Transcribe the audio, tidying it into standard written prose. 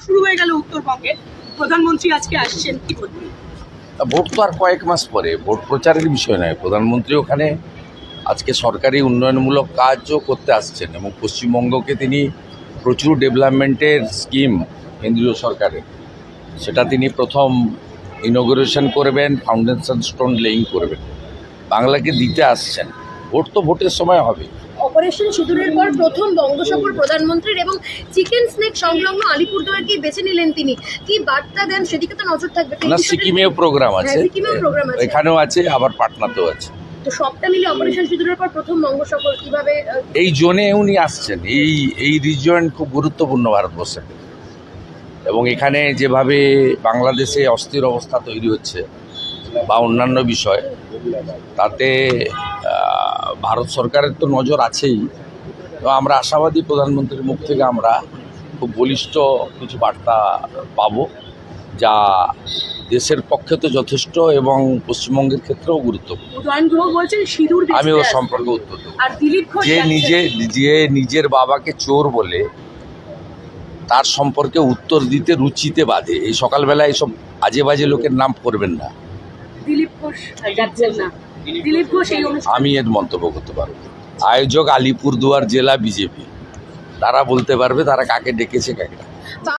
শুরু হয়ে গেল উত্তরবঙ্গে, প্রধানমন্ত্রী আজকে আসছেন, কি বলবেন? ভোট তো আর কয়েক মাস পরে, ভোট প্রচারের বিষয় নয়। প্রধানমন্ত্রী ওখানে আজকে সরকারি উন্নয়নমূলক কাজও করতে আসছেন এবং পশ্চিমবঙ্গকে তিনি প্রচুর ডেভেলপমেন্টের স্কিম কেন্দ্রীয় সরকারের, সেটা তিনি প্রথম ইনগ্রেশন করবেন, ফাউন্ডেশন স্টোন লেইং করবেন, বাংলাকে দিতে আসছেন। ভোট তো ভোটের সময় হবে। অপারেশন সিঁদুরের পর প্রথম বঙ্গ সফর প্রধানমন্ত্রীর এবং চিকেন স্নেক সংলগ্ন আলিপুরদুয়ারকে বেছে নিলেন তিনি। কি বার্তা দেন সেদিকে তো নজর থাকবে। না, সিকিমেও প্রোগ্রাম আছে, সিকিমেও প্রোগ্রাম আছে, এখানেও আছে, আবার পাটনাতেও আছে। তো সবটা মিলে অপারেশন সিঁদুরের পর প্রথম বঙ্গ সফর কিভাবে? এই জোনে উনি আসছেন, এই রিজন খুব গুরুত্বপূর্ণ ভারতবর্ষের, এবং এখানে যেভাবে বাংলাদেশে অস্থির অবস্থা তৈরি হচ্ছে বা অন্যান্য বিষয়, তাতে ভারত সরকারের তো নজর আছেই। তো আমরা আশাবাদী প্রধানমন্ত্রীর মুখ থেকে আমরা খুব বলিষ্ঠ কিছু বার্তা পাব, যা দেশের পক্ষে তো যথেষ্ট এবং পশ্চিমবঙ্গের ক্ষেত্রেও গুরুত্বপূর্ণ। উদয়ন গুহ বলছেন সিঁদুর আমি বেচতে ওর আসছেন। সম্পর্কে উত্তর দেব। আর দিলীপ ঘোষ যে নিজের বাবাকে চোর বলে তার সম্পর্কে উত্তর দিতে রুচিতে বাঁধে, এই সকালবেলা এইসব আজে বাজে লোকের নাম করবেন না। দিলীপ ঘোষ যাচ্ছেন না, দিলীপ ঘোষ এই অনুষ্ঠানে আমি এর মন্তব্য করতে পারবো না। আয়োজক আলিপুরদুয়ার জেলা বিজেপি, তারা বলতে পারবে তারা কাকে ডেকেছে কাকে।